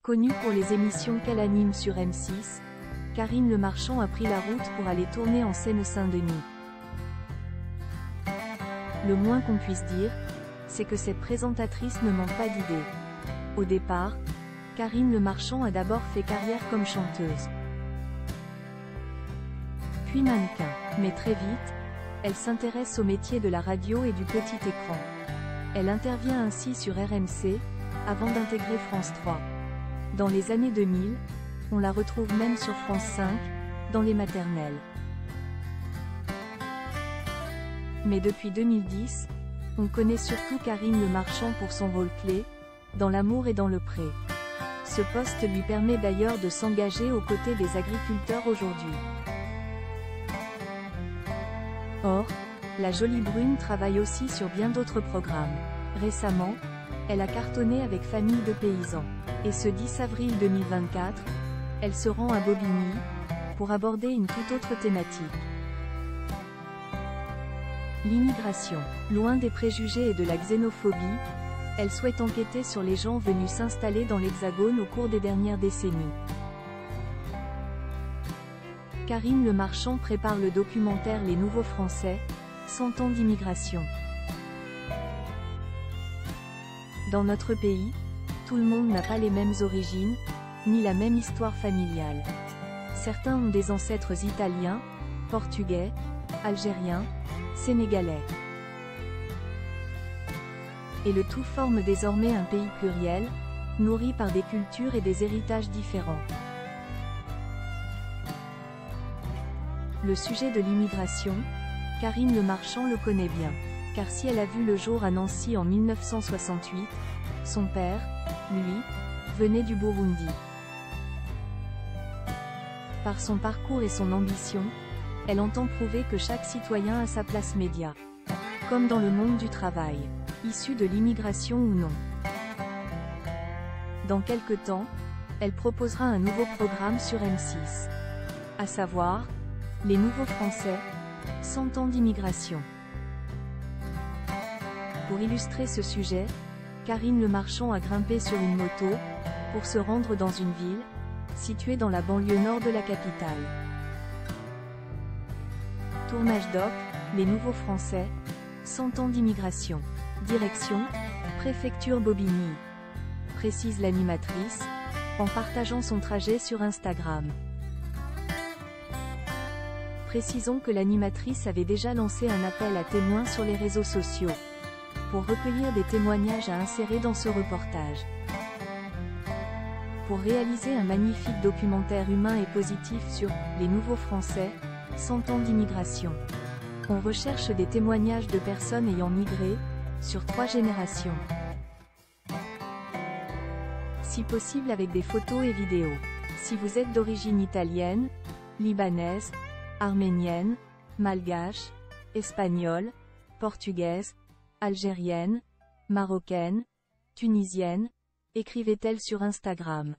Connue pour les émissions qu'elle anime sur M6, Karine Le Marchand a pris la route pour aller tourner en Seine-Saint-Denis. Le moins qu'on puisse dire, c'est que cette présentatrice ne manque pas d'idées. Au départ, Karine Le Marchand a d'abord fait carrière comme chanteuse, puis mannequin. Mais très vite, elle s'intéresse au métier de la radio et du petit écran. Elle intervient ainsi sur RMC, avant d'intégrer France 3. Dans les années 2000, on la retrouve même sur France 5, dans les maternelles. Mais depuis 2010, on connaît surtout Karine Le Marchand pour son rôle clé, dans L'amour et dans le pré. Ce poste lui permet d'ailleurs de s'engager aux côtés des agriculteurs aujourd'hui. Or, la jolie brune travaille aussi sur bien d'autres programmes. Récemment, elle a cartonné avec Famille de paysans. Et ce 10 avril 2024, elle se rend à Bobigny, pour aborder une toute autre thématique. L'immigration. Loin des préjugés et de la xénophobie, elle souhaite enquêter sur les gens venus s'installer dans l'Hexagone au cours des dernières décennies. Karine Le Marchand prépare le documentaire Les Nouveaux Français, 100 ans d'immigration. Dans notre pays, tout le monde n'a pas les mêmes origines, ni la même histoire familiale. Certains ont des ancêtres italiens, portugais, algériens, sénégalais. Et le tout forme désormais un pays pluriel, nourri par des cultures et des héritages différents. Le sujet de l'immigration, Karine Le Marchand le connaît bien. Car si elle a vu le jour à Nancy en 1968, son père, lui, venait du Burundi. Par son parcours et son ambition, elle entend prouver que chaque citoyen a sa place média. Comme dans le monde du travail, issu de l'immigration ou non. Dans quelque temps, elle proposera un nouveau programme sur M6. À savoir, Les Nouveaux Français, 100 ans d'immigration. Pour illustrer ce sujet, Karine Le Marchand a grimpé sur une moto, pour se rendre dans une ville, située dans la banlieue nord de la capitale. Tournage doc, Les Nouveaux Français, 100 ans d'immigration. Direction, Préfecture Bobigny. Précise l'animatrice, en partageant son trajet sur Instagram. Précisons que l'animatrice avait déjà lancé un appel à témoins sur les réseaux sociaux, pour recueillir des témoignages à insérer dans ce reportage. Pour réaliser un magnifique documentaire humain et positif sur « Les Nouveaux Français, 100 ans d'immigration », on recherche des témoignages de personnes ayant migré, sur 3 générations. Si possible avec des photos et vidéos. Si vous êtes d'origine italienne, libanaise, arménienne, malgache, espagnole, portugaise, algérienne, marocaine, tunisienne, écrivez-elle sur Instagram.